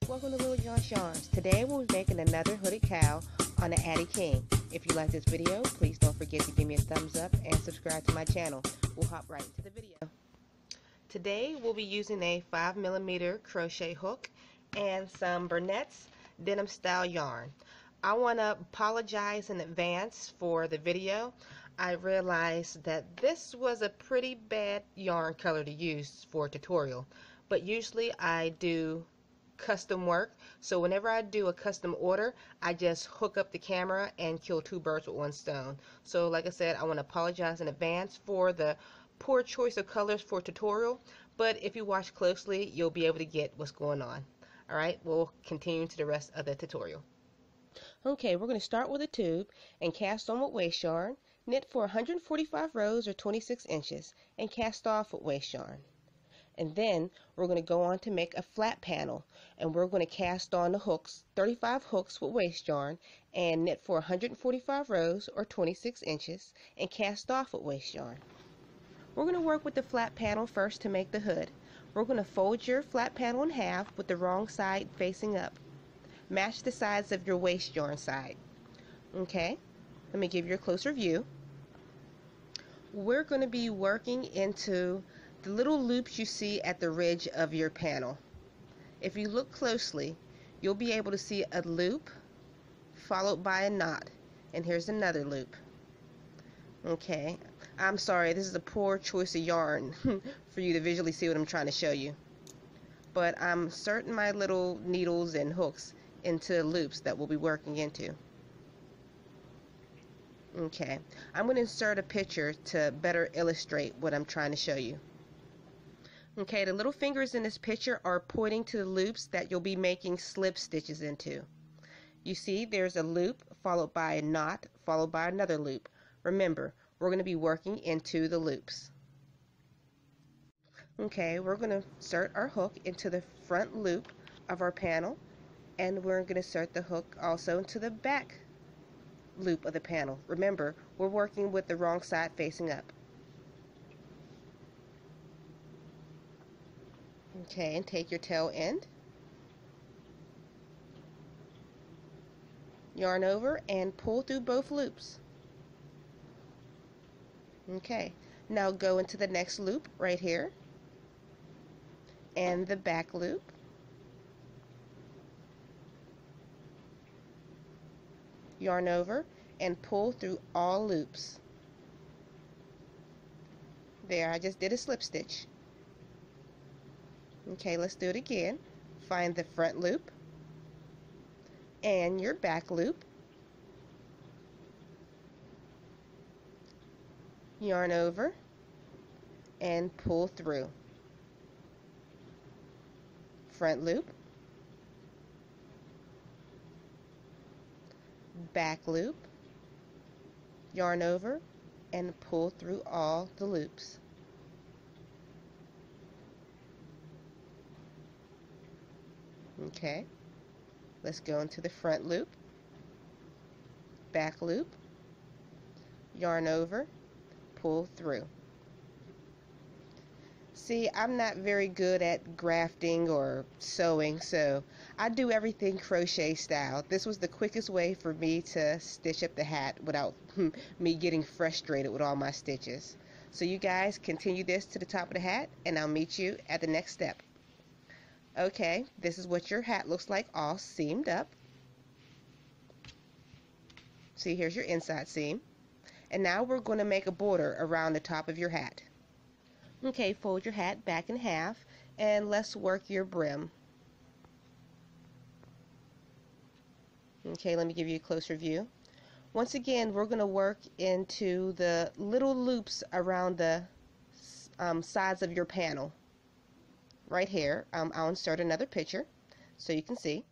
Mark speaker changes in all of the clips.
Speaker 1: Welcome to Littlejohns Yarn. Today we'll be making another hooded cowl on the Addi King. If you like this video, please don't forget to give me a thumbs up and subscribe to my channel. We'll hop right into the video. Today we'll be using a 5mm crochet hook and some Bernat Denim style yarn. I want to apologize in advance for the video. I realized that this was a pretty bad yarn color to use for a tutorial, but usually I do custom work, so whenever I do a custom order, I just hook up the camera and kill two birds with one stone. So like I said, I want to apologize in advance for the poor choice of colors for tutorial, but if you watch closely, you'll be able to get what's going on. Alright, we'll continue to the rest of the tutorial. Okay, we're going to start with a tube and cast on with waste yarn, knit for 145 rows or 26 inches, and cast off with waste yarn. And then we're going to go on to make a flat panel, and we're going to cast on the hooks, 35 hooks with waste yarn, and knit for 145 rows or 26 inches, and cast off with waste yarn. We're going to work with the flat panel first to make the hood. We're going to fold your flat panel in half with the wrong side facing up. Match the sides of your waste yarn side. Okay, let me give you a closer view. We're going to be working into the little loops you see at the ridge of your panel. If you look closely, you'll be able to see a loop followed by a knot, and here's another loop. Okay, I'm sorry, this is a poor choice of yarn for you to visually see what I'm trying to show you, but I'm inserting my little needles and hooks into loops that we'll be working into. Okay, I'm going to insert a picture to better illustrate what I'm trying to show you. Okay, the little fingers in this picture are pointing to the loops that you'll be making slip stitches into. You see there's a loop followed by a knot followed by another loop. Remember, we're going to be working into the loops. Okay, we're going to insert our hook into the front loop of our panel, and we're going to insert the hook also into the back loop of the panel. Remember, we're working with the wrong side facing up. Okay, and take your tail end, yarn over, and pull through both loops. Okay, now go into the next loop right here, and the back loop. Yarn over and pull through all loops. There, I just did a slip stitch. Okay, let's do it again. Find the front loop and your back loop. Yarn over and pull through. Front loop, back loop, yarn over and pull through all the loops. Okay, let's go into the front loop, back loop, yarn over, pull through. See, I'm not very good at grafting or sewing, so I do everything crochet style. This was the quickest way for me to stitch up the hat without me getting frustrated with all my stitches. So you guys continue this to the top of the hat, and I'll meet you at the next step. Okay, this is what your hat looks like all seamed up. See, here's your inside seam. And now we're going to make a border around the top of your hat. Okay, fold your hat back in half and let's work your brim. Okay, let me give you a closer view. Once again, we're going to work into the little loops around the sides of your panel. Right here, I'll insert another picture so you can see.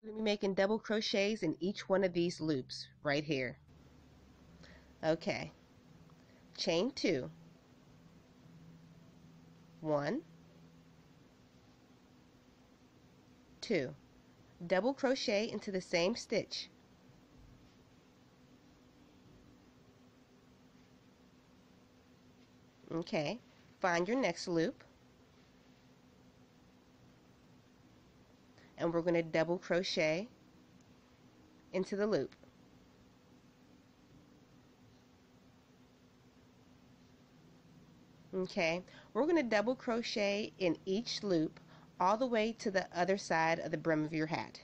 Speaker 1: We're going to be making double crochets in each one of these loops right here. Okay, chain 2, 1, 2, double crochet into the same stitch. Okay, find your next loop, and we're going to double crochet into the loop. Okay, we're going to double crochet in each loop all the way to the other side of the brim of your hat.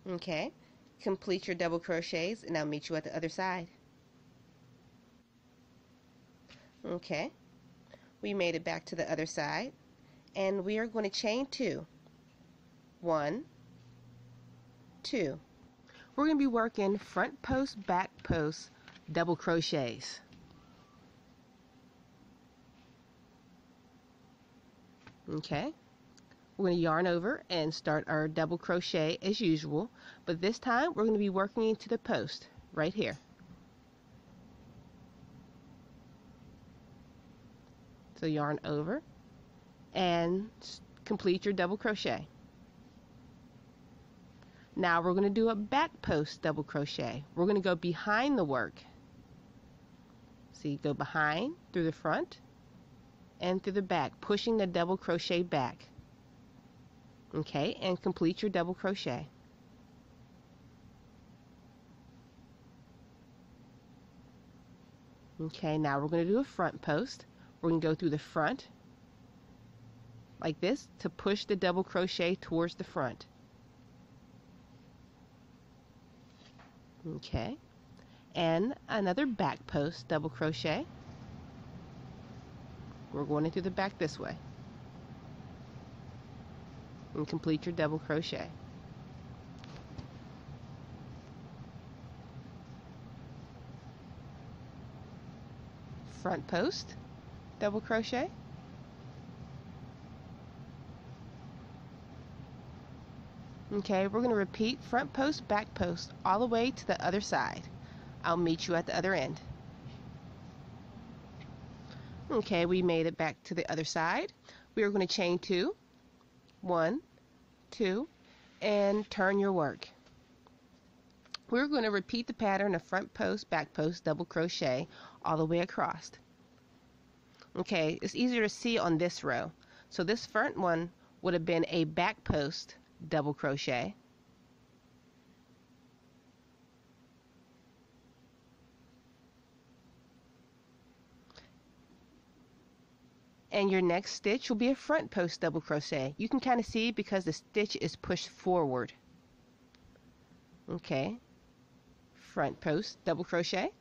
Speaker 1: Okay, complete your double crochets and I'll meet you at the other side. Okay, we made it back to the other side and we are going to chain 2. 1, 2. We're going to be working front post, back post, double crochets. Okay, we're going to yarn over and start our double crochet as usual, but this time we're going to be working into the post right here. So yarn over and complete your double crochet. Now we're going to do a back post double crochet. We're going to go behind the work. So you go behind, through the front, and through the back, pushing the double crochet back. Okay, and complete your double crochet. Okay, now we're going to do a front post. We're going to go through the front like this to push the double crochet towards the front. Okay, and another back post double crochet. We're going into the back this way and complete your double crochet. Front post double crochet. Okay, we're going to repeat front post, back post, all the way to the other side. I'll meet you at the other end. Okay, we made it back to the other side. We are going to chain 2, 1, 2, and turn your work. We're going to repeat the pattern of front post, back post, double crochet all the way across. Okay, it's easier to see on this row. So this front one would have been a back post double crochet, and your next stitch will be a front post double crochet. You can kind of see because the stitch is pushed forward. Okay, front post double crochet,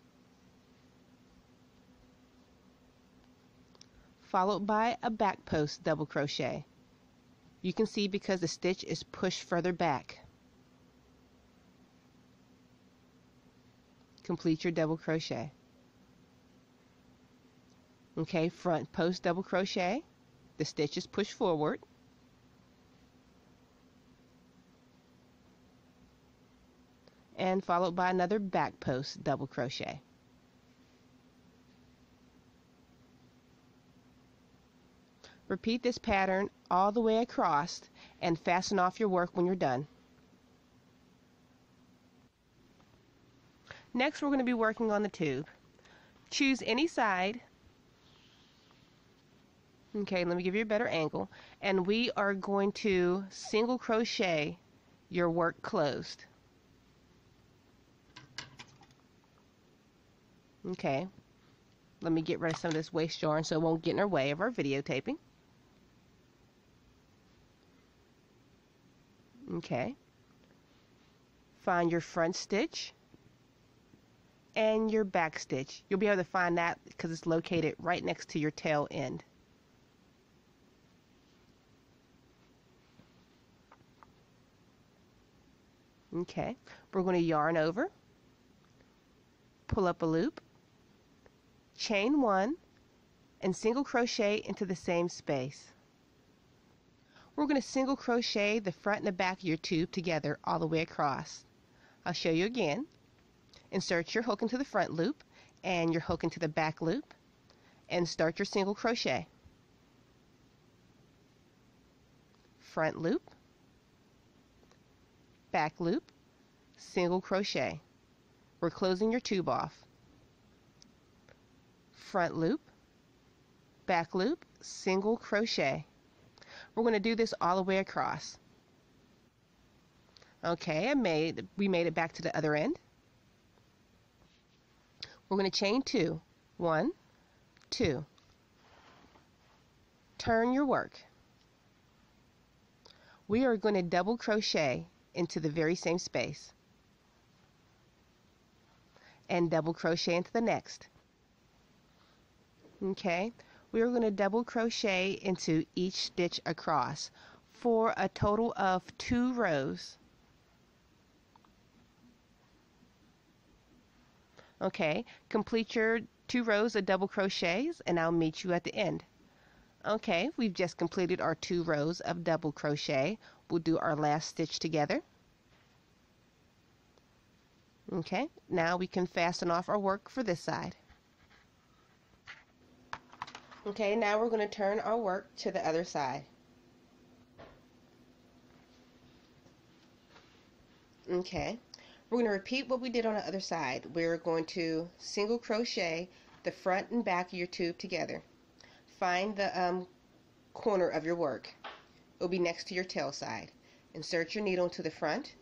Speaker 1: followed by a back post double crochet. You can see because the stitch is pushed further back. Complete your double crochet. Okay, front post double crochet. The stitch is pushed forward. And followed by another back post double crochet. Repeat this pattern all the way across and fasten off your work when you're done. Next, we're going to be working on the tube. Choose any side. Okay, let me give you a better angle. And we are going to single crochet your work closed. Okay, let me get rid of some of this waste yarn so it won't get in our way of our videotaping. Okay, find your front stitch and your back stitch. You'll be able to find that because it's located right next to your tail end. Okay, we're going to yarn over, pull up a loop, chain 1, and single crochet into the same space. We're going to single crochet the front and the back of your tube together all the way across. I'll show you again. Insert your hook into the front loop and your hook into the back loop and start your single crochet. Front loop, back loop, single crochet. we're closing your tube off. Front loop, back loop, single crochet. We're going to do this all the way across. Okay, we made it back to the other end. We're going to chain 2. 1, 2. Turn your work. We are going to double crochet into the very same space and double crochet into the next. Okay, we are going to double crochet into each stitch across for a total of 2 rows. Okay, complete your 2 rows of double crochets and I'll meet you at the end. Okay, we've just completed our 2 rows of double crochet. We'll do our last stitch together. Okay, now we can fasten off our work for this side. Okay, now we're going to turn our work to the other side. Okay, we're going to repeat what we did on the other side. We're going to single crochet the front and back of your tube together. Find the corner of your work. It will be next to your tail side. Insert your needle into the front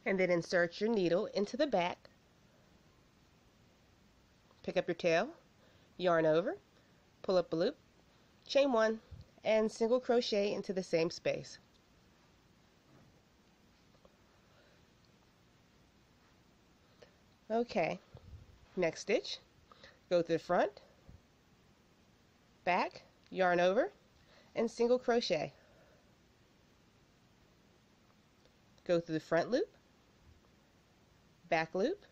Speaker 1: and then insert your needle into the back. Pick up your tail, yarn over, pull up a loop, chain 1, and single crochet into the same space. Okay, next stitch, go to the front, back, yarn over, and single crochet. Go through the front loop, back loop,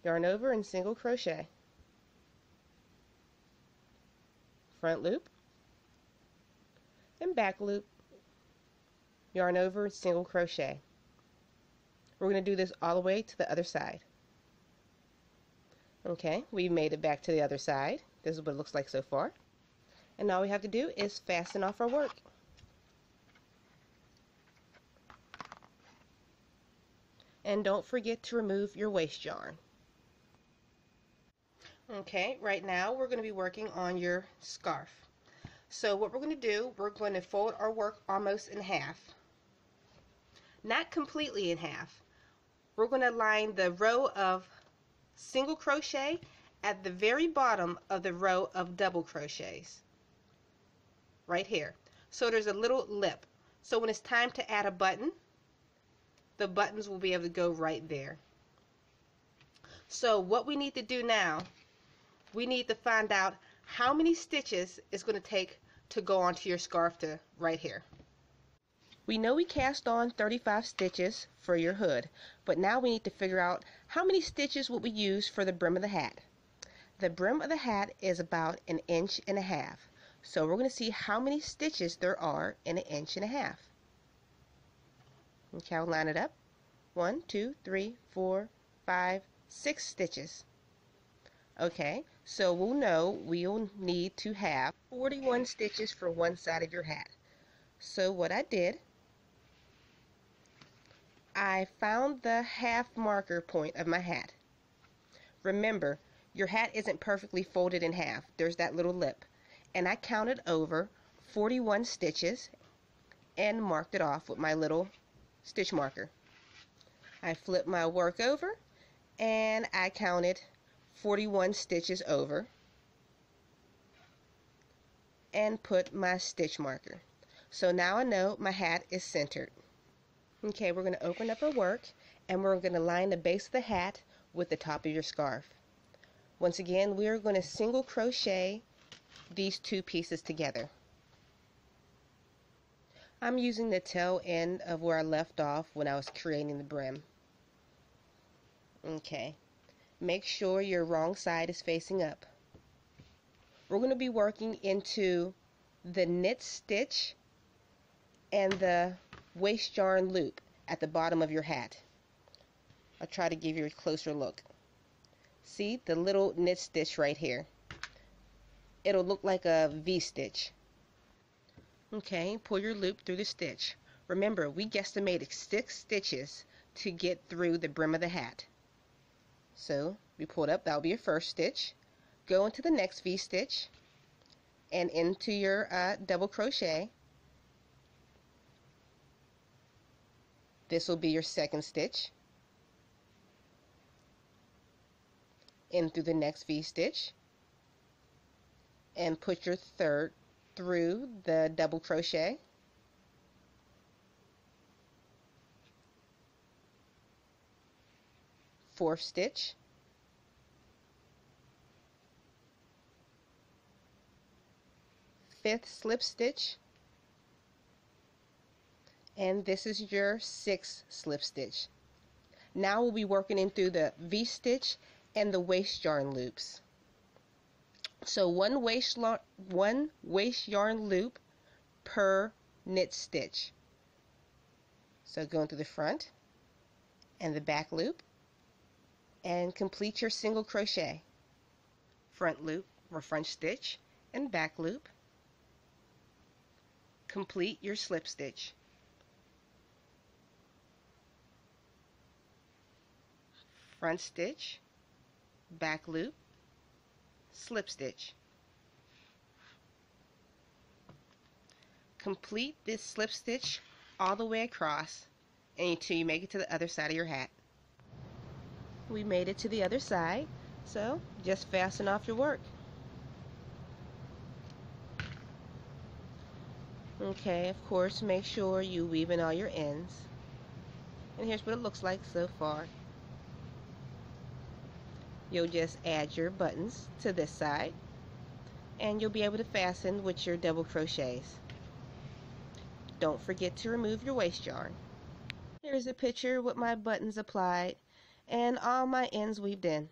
Speaker 1: yarn over, and single crochet. Front loop and back loop, yarn over, and single crochet. We're going to do this all the way to the other side. Okay, we made it back to the other side. This is what it looks like so far. And all we have to do is fasten off our work. And don't forget to remove your waste yarn. Okay, right now we're going to be working on your scarf. So what we're going to do, we're going to fold our work almost in half. Not completely in half. We're going to line the row of single crochet at the very bottom of the row of double crochets. Right here. So there's a little lip. So when it's time to add a button, the buttons will be able to go right there. So what we need to do now, we need to find out how many stitches it's going to take to go onto your scarf to right here. We know we cast on 35 stitches for your hood, but now we need to figure out how many stitches would we use for the brim of the hat. The brim of the hat is about 1.5 inches. So we're going to see how many stitches there are in 1.5 inches. Okay, I'll line it up. 1, 2, 3, 4, 5, 6 stitches. Okay, so we'll know we'll need to have 41 stitches for one side of your hat. So what I did, I found the half marker point of my hat. Remember, your hat isn't perfectly folded in half. There's that little lip. And I counted over 41 stitches and marked it off with my little stitch marker. I flipped my work over and I counted 41 stitches over and put my stitch marker. So now I know my hat is centered. Okay, we're going to open up our work and we're going to line the base of the hat with the top of your scarf. Once again, we are going to single crochet these 2 pieces together. I'm using the tail end of where I left off when I was creating the brim. Okay, make sure your wrong side is facing up. We're going to be working into the knit stitch and the waste yarn loop at the bottom of your hat. I'll try to give you a closer look. See the little knit stitch right here? It'll look like a V-stitch. Okay, pull your loop through the stitch. Remember, we guesstimated 6 stitches to get through the brim of the hat. So we pulled up, that'll be your first stitch. Go into the next V-stitch and into your double crochet. This will be your second stitch. In through the next V-stitch and put your third through the double crochet. Fourth stitch. Fifth slip stitch. And this is your sixth slip stitch. Now we'll be working in through the V-stitch and the waist yarn loops. So one waist yarn loop per knit stitch. So going through the front and the back loop and complete your single crochet. Front loop or front stitch and back loop. Complete your slip stitch. Front stitch, back loop, slip stitch. Complete this slip stitch all the way across until you make it to the other side of your hat. We made it to the other side, so just fasten off your work. Okay, of course, make sure you weave in all your ends. And here's what it looks like so far. You'll just add your buttons to this side and you'll be able to fasten with your double crochets. Don't forget to remove your waist yarn. Here's a picture with my buttons applied and all my ends weaved in.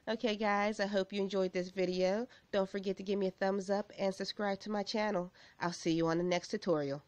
Speaker 1: Okay guys, I hope you enjoyed this video. Don't forget to give me a thumbs up and subscribe to my channel. I'll see you on the next tutorial.